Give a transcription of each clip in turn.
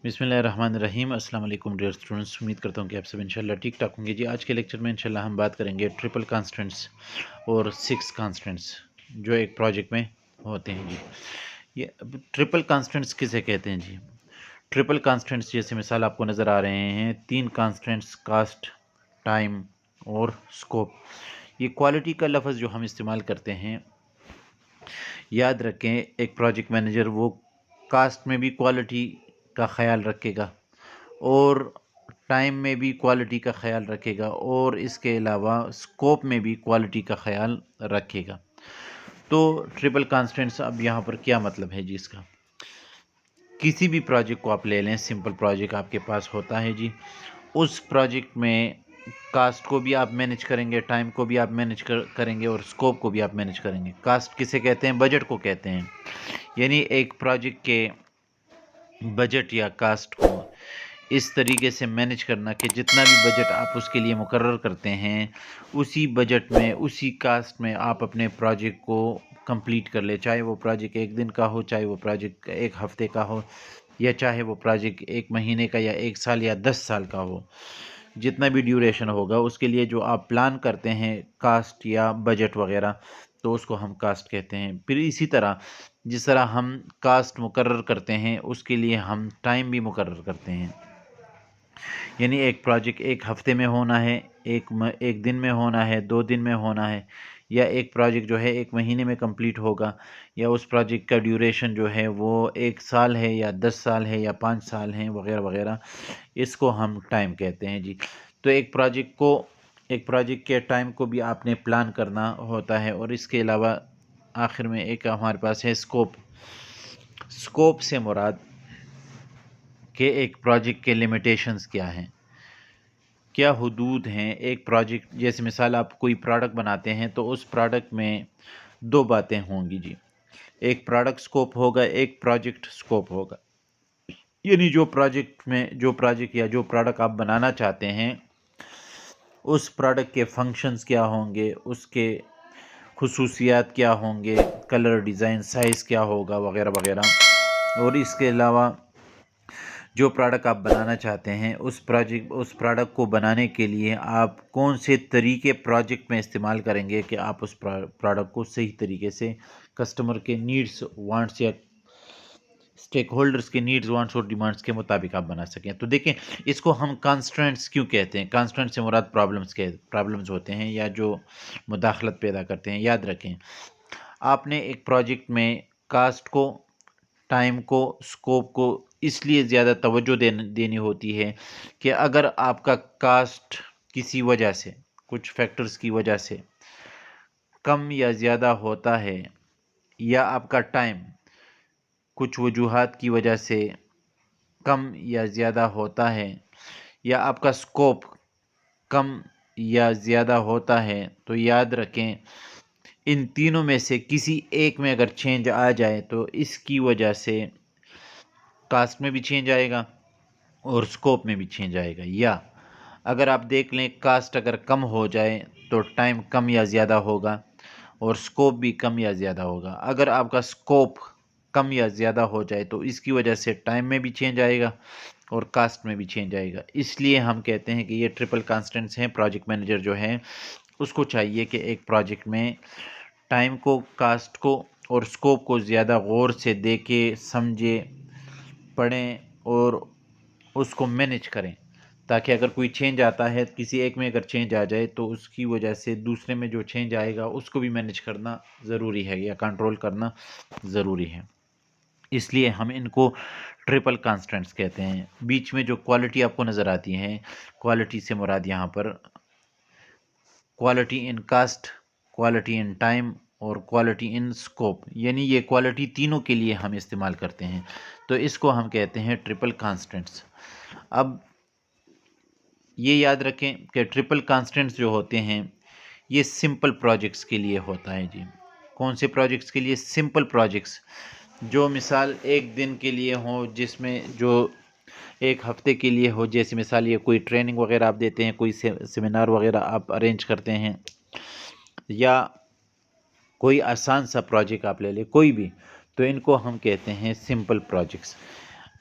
बिस्मिल्लाहिर्रहमानिर्रहीम। अस्सलाम वालेकुम डियर स्टूडेंट्स, उम्मीद करता हूँ कि आप सब इंशाल्लाह ठीक ठाक होंगे जी। आज के लेक्चर में इंशाल्लाह हम बात करेंगे ट्रिपल कांस्टेंट्स और सिक्स कांस्टेंट्स जो एक प्रोजेक्ट में होते हैं जी। ये ट्रिपल कांस्टेंट्स किसे कहते हैं जी? ट्रिपल कांस्टेंट्स जैसे मिसाल आपको नज़र आ रहे हैं, तीन कांस्टेंट्स कास्ट, टाइम और स्कोप। ये क्वालिटी का लफ्ज़ जो हम इस्तेमाल करते हैं, याद रखें एक प्रोजेक्ट मैनेजर वो कास्ट में भी क्वालिटी का ख्याल रखेगा और टाइम में भी क्वालिटी का ख्याल रखेगा और इसके अलावा स्कोप में भी क्वालिटी का ख्याल रखेगा। तो ट्रिपल कांस्टेंट्स, अब यहाँ पर क्या मतलब है जी इसका? किसी भी प्रोजेक्ट को आप ले लें, सिंपल प्रोजेक्ट आपके पास होता है जी, उस प्रोजेक्ट में कास्ट को भी आप मैनेज करेंगे, टाइम को भी आप मैनेज करेंगे और स्कोप को भी आप मैनेज करेंगे। कास्ट किसे कहते हैं? बजट को कहते हैं। यानी एक प्रोजेक्ट के बजट या कास्ट को इस तरीके से मैनेज करना कि जितना भी बजट आप उसके लिए मुकर्रर करते हैं, उसी बजट में, उसी कास्ट में आप अपने प्रोजेक्ट को कंप्लीट कर ले। चाहे वो प्रोजेक्ट एक दिन का हो, चाहे वो प्रोजेक्ट एक हफ्ते का हो, या चाहे वो प्रोजेक्ट एक महीने का या एक साल या 10 साल का हो। जितना भी ड्यूरेशन होगा उसके लिए जो आप प्लान करते हैं कास्ट या बजट वगैरह, तो उसको हम कास्ट कहते हैं। फिर इसी तरह जिस तरह हम कास्ट मुकर्रर करते हैं, उसके लिए हम टाइम भी मुकर्रर करते हैं। यानी एक प्रोजेक्ट एक हफ्ते में होना है, एक दिन में होना है, 2 दिन में होना है, या एक प्रोजेक्ट जो है एक महीने में कंप्लीट होगा, या उस प्रोजेक्ट का ड्यूरेशन जो है वो 1 साल है या 10 साल है या 5 साल हैं वगैरह वगैरह, इसको हम टाइम कहते हैं जी। तो एक प्रोजेक्ट के टाइम को भी आपने प्लान करना होता है। और इसके अलावा आखिर में एक हमारे पास है स्कोप। स्कोप से मुराद कि एक प्रोजेक्ट के लिमिटेशंस क्या हैं, क्या हुदूद हैं। एक प्रोजेक्ट जैसे मिसाल आप कोई प्रोडक्ट बनाते हैं तो उस प्रोडक्ट में 2 बातें होंगी जी, एक प्रोडक्ट स्कोप होगा, एक प्रोजेक्ट स्कोप होगा। यानी जो प्रोजेक्ट या जो प्रोडक्ट आप बनाना चाहते हैं, उस प्रोडक्ट के फंक्शंस क्या होंगे, उसके खुसूसियात क्या होंगे, कलर, डिज़ाइन, साइज़ क्या होगा वगैरह वगैरह। और इसके अलावा जो प्रोडक्ट आप बनाना चाहते हैं, उस प्रोडक्ट को बनाने के लिए आप कौन से तरीके प्रोजेक्ट में इस्तेमाल करेंगे कि आप उस प्रोडक्ट को सही तरीके से कस्टमर के नीड्स, वांट्स या स्टेक होल्डर्स के नीड्स, वांट्स और डिमांड्स के मुताबिक आप बना सकें। तो देखें, इसको हम कांस्टेंट्स क्यों कहते हैं? कांस्टेंट से मुराद प्रॉब्लम्स होते हैं या जो मुदाखलत पैदा करते हैं। याद रखें, आपने एक प्रोजेक्ट में कास्ट को, टाइम को, स्कोप को इसलिए ज़्यादा तवज्जो देनी होती है कि अगर आपका कास्ट किसी वजह से, कुछ फैक्टर्स की वजह से कम या ज़्यादा होता है, या आपका टाइम कुछ वजूहात की वजह से कम या ज़्यादा होता है, या आपका स्कोप कम या ज़्यादा होता है, तो याद रखें इन तीनों में से किसी एक में अगर चेंज आ जाए तो इसकी वजह से कास्ट में भी चेंज आएगा और स्कोप में भी चेंज आएगा। या अगर आप देख लें, कास्ट अगर कम हो जाए तो टाइम कम या ज़्यादा होगा और स्कोप भी कम या ज़्यादा होगा। अगर आपका स्कोप कम या ज़्यादा हो जाए तो इसकी वजह से टाइम में भी चेंज आएगा और कास्ट में भी चेंज आएगा। इसलिए हम कहते हैं कि ये ट्रिपल कांस्टेंट्स हैं। प्रोजेक्ट मैनेजर जो है उसको चाहिए कि एक प्रोजेक्ट में टाइम को, कास्ट को और स्कोप को ज़्यादा गौर से देखे, समझे, पढ़ें और उसको मैनेज करें, ताकि अगर कोई चेंज आता है, किसी एक में अगर चेंज आ जाए तो उसकी वजह से दूसरे में जो चेंज आएगा उसको भी मैनेज करना ज़रूरी है या कंट्रोल करना ज़रूरी है। इसलिए हम इनको ट्रिपल कांस्टेंट्स कहते हैं। बीच में जो क्वालिटी आपको नज़र आती है, क्वालिटी से मुराद यहाँ पर quality in cost, quality in time और क्वालिटी इन स्कोप, यानी ये क्वालिटी तीनों के लिए हम इस्तेमाल करते हैं। तो इसको हम कहते हैं ट्रिपल कांस्टेंट्स। अब ये याद रखें कि ट्रिपल कांस्टेंट्स जो होते हैं ये सिंपल प्रोजेक्ट्स के लिए होता है जी। कौन से प्रोजेक्ट्स के लिए? सिंपल प्रोजेक्ट्स जो मिसाल एक दिन के लिए हो, जिसमें जो एक हफ्ते के लिए हो। जैसे मिसाल ये कोई ट्रेनिंग वगैरह आप देते हैं, कोई सेमिनार वगैरह आप अरेंज करते हैं, या कोई आसान सा प्रोजेक्ट आप ले लें, कोई भी, तो इनको हम कहते हैं सिंपल प्रोजेक्ट्स।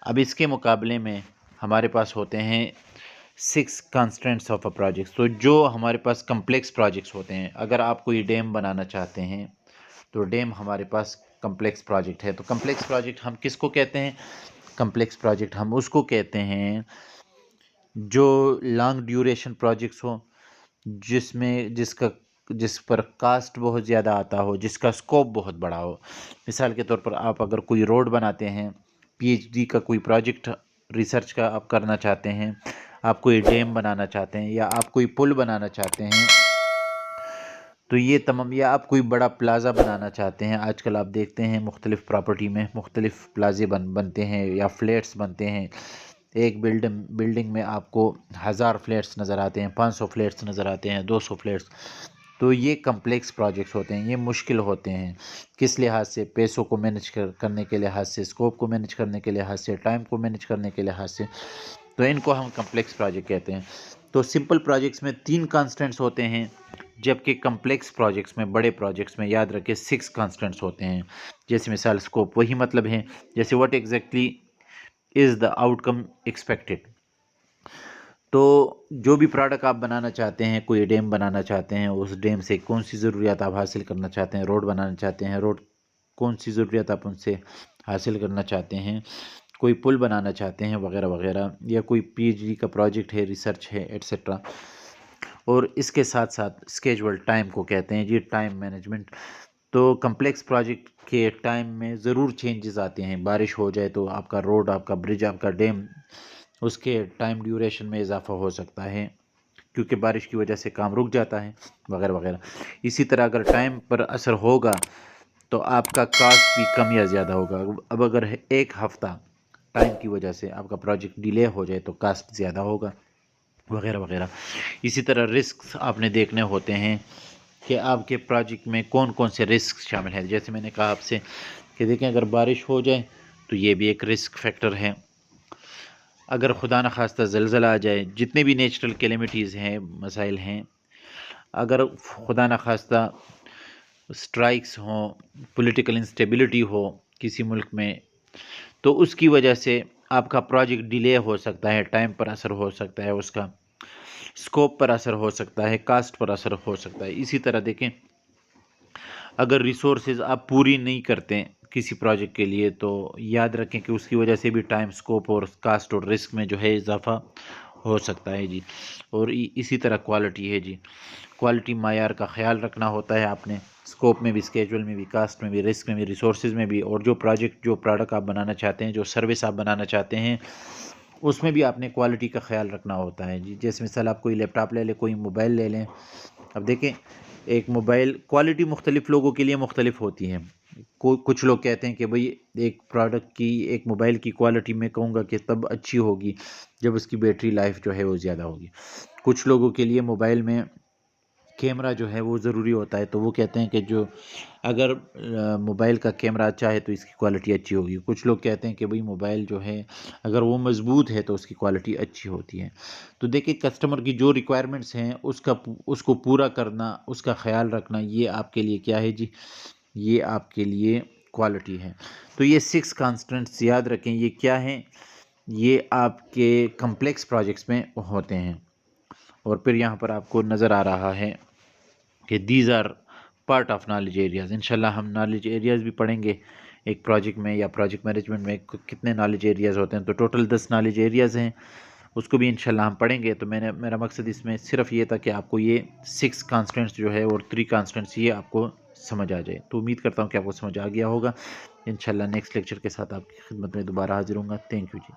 اب اس کے مقابلے میں ہمارے پاس ہوتے ہیں 6 کانسٹنٹس آف اے پروجیکٹ. تو جو ہمارے پاس کمپلیکس پروجیکٹس ہوتے ہیں، اگر آپ کوئی ڈیم بنانا چاہتے ہیں تو ڈیم ہمارے پاس کمپلیکس پروجیکٹ ہے. تو کمپلیکس پروجیکٹ ہم کس کو کہتے ہیں؟ کمپلیکس پروجیکٹ ہم اس کو کہتے ہیں جو لانگ ڈیوریشن پروجیکٹس ہوں، جس پر کاسٹ بہت زیادہ آتا ہو، جس کا اسکوپ بہت بڑا ہو. مثال کے طور پر آپ اگر کوئی روڈ بناتے ہیں، پی ایچ ڈی کا کوئی پروجیکٹ ریسرچ کا آپ کرنا چاہتے ہیں، آپ کوئی ڈیم بنانا چاہتے ہیں، یا آپ کوئی پل بنانا چاہتے ہیں، تو یہ تمام، یا آپ کوئی بڑا پلازا بنانا چاہتے ہیں. آج کل آپ دیکھتے ہیں مختلف پراپرٹی میں مختلف پلازے بنتے ہیں یا فلیٹس بنتے ہیں. ایک بلڈنگ میں آپ کو 1000 فلیٹس نظر آتے ہیں، 500 فلیٹس نظر آتے ہیں، 200 فلیٹس. تو یہ کمپلیکس پروجیکٹس ہوتے ہیں، یہ مشکل ہوتے ہیں. کس لحاظ سے؟ پیسوں کو مینج کرنے کے لحاظ سے، اسکوپ کو مینج کرنے کے لحاظ سے، ٹائم کو مینج کرنے کے لحاظ سے. تو ان کو ہم کمپلیکس پروجیکٹ کہتے ہیں. تو سمپل پروجیکٹس میں 3 کانسٹنٹس ہوتے ہیں، جبکہ کمپلیکس پروجیکٹس میں، بڑے پروجیکٹس میں یاد رکھے 6 کانسٹنٹس ہوتے ہیں. جیسے مثال اسکوپ، وہی مطلب ہے جیسے what exactly is the out come expected. تو جو بھی پروڈکٹ آپ بنانا چاہتے ہیں، کوئی ڈیم بنانا چاہتے ہیں، اس ڈیم سے کون سی ضروریات آپ حاصل کرنا چاہتے ہیں، روڈ بنانا چاہتے ہیں، روڈ کون سی ضروریات آپ ان سے حاصل کرنا چاہتے ہیں، کوئی پل بنانا چاہتے ہیں، وغیرہ وغیرہ، یا کوئی پی ایچ ڈی کا پروجیکٹ ہے، ریسرچ ہے، ایٹسٹرا. اور اس کے ساتھ ساتھ اسکیجول، ٹائم کو کہتے ہیں جی، ٹائم مینجمنٹ. تو کمپلیکس پروجیکٹ کے ٹائم میں ضرور چینجز آتے ہیں. بارش ہو جائے تو آپ کا روڈ، آپ کا برج، آپ کا ڈیم، اس کے ٹائم ڈیوریشن میں اضافہ ہو سکتا ہے، کیونکہ بارش کی وجہ سے کام رک جاتا ہے، وغیرہ وغیرہ. اسی طرح اگر ٹائم پر اثر ہوگا تو آپ کا کاسٹ بھی کم یا زیادہ ہوگا. اب اگر ایک ہفتہ ٹائم کی وجہ سے آپ کا پروجیکٹ ڈیلے ہو جائے تو کاسٹ زیادہ ہوگا، وغیرہ وغیرہ. اسی طرح رسکس آپ نے دیکھنے ہوتے ہیں کہ آپ کے پروجیکٹ میں کون کون سے رسک شامل ہیں. جیسے میں نے کہا آپ سے کہ دیکھیں، اگر بارش ہو جائے تو یہ بھی ایک رسک فیکٹر ہے. اگر خدا نخواستہ زلزلہ آ جائے، جتنے بھی نیچرل کیلیمٹیز ہیں، مسائل ہیں، اگر خدا نخواستہ اسٹرائکس ہوں، پولیٹیکل انسٹیبلٹی ہو کسی ملک میں، تو اس کی وجہ سے آپ کا پروجیکٹ ڈیلے ہو سکتا ہے، ٹائم پر اثر ہو سکتا ہے، اس کا اسکوپ پر اثر ہو سکتا ہے، کاسٹ پر اثر ہو سکتا ہے. اسی طرح دیکھیں، اگر ریسورسز آپ پوری نہیں کرتے کسی پروجیکٹ کے لیے تو یاد رکھیں کہ اس کی وجہ سے بھی ٹائم، اسکوپ اور کاسٹ اور رسک میں جو ہے اضافہ ہو سکتا ہے جی. اور اسی طرح کوالٹی ہے جی، کوالٹی معیار کا خیال رکھنا ہوتا ہے آپ نے، اسکوپ میں بھی، اسکیجول میں بھی، کاسٹ میں بھی، رسک میں بھی، ریسورسز میں بھی. اور جو پروڈکٹ آپ بنانا چاہتے ہیں، جو سروس آپ بنانا چاہتے ہیں، اس میں بھی آپ نے کوالٹی کا خیال رکھنا ہوتا ہے جی. جیسے مثال آپ کوئی لیپ ٹاپ لے لیں، کوئی موبائل لے لیں. اب دیکھیں، ایک موبائل کوالٹی مختلف لوگوں کے لیے مختلف ہوتی ہے. کچھ لوگ کہتے ہیں کہ بھئی ایک پروڈکٹ کی، ایک موبائل کی کوالٹی میں کہوں گا کہ تب اچھی ہوگی جب اس کی بیٹری لائف جو ہے وہ زیادہ ہوگی. کچھ لوگوں کے لیے موبائل میں کیمرہ جو ہے وہ ضروری ہوتا ہے، تو وہ کہتے ہیں کہ اگر موبائل کا کیمرہ اچھا ہے تو اس کی کوالٹی اچھی ہوگی. کچھ لوگ کہتے ہیں کہ بھئی موبائل جو ہے اگر وہ مضبوط ہے تو اس کی کوالٹی اچھی ہوتی ہے. تو دیکھیں، کسٹمر کی جو ریکوائرمنٹس ہیں اس کو پورا کرنا، اس کا خیال رکھنا، یہ آپ کے لیے کیا ہے جی؟ یہ آپ کے لیے کوالٹی ہے. تو یہ 6 کانسٹنٹس یاد رکھیں، یہ کیا ہیں؟ یہ آپ کے کمپلیکس پروجیکٹس میں ہوتے ہیں. اور پھر یہاں پر آپ کو نظر آ رہا ہے کہ these are part of knowledge areas. انشاءاللہ ہم نالج ایریاز بھی پڑھیں گے ایک پروجیکٹ میں، یا پروجیکٹ مینجمنٹ میں کتنے نالج ایریاز ہوتے ہیں. تو ٹوٹل 10 نالج ایریاز ہیں، اس کو بھی انشاءاللہ ہم پڑھیں گے. تو میرا مقصد اس میں صرف یہ تھا کہ آپ کو یہ 6 کانسٹنٹس جو ہے اور 3 کانسٹنٹس یہ آپ کو سمجھ آ جائے. تو امید کرتا ہوں کہ آپ کو سمجھ آ گیا ہوگا. انشاءاللہ نیکسٹ لیکچر کے ساتھ آپ کی خدمت میں دوبارہ حاضر ہوں گا. Thank you G.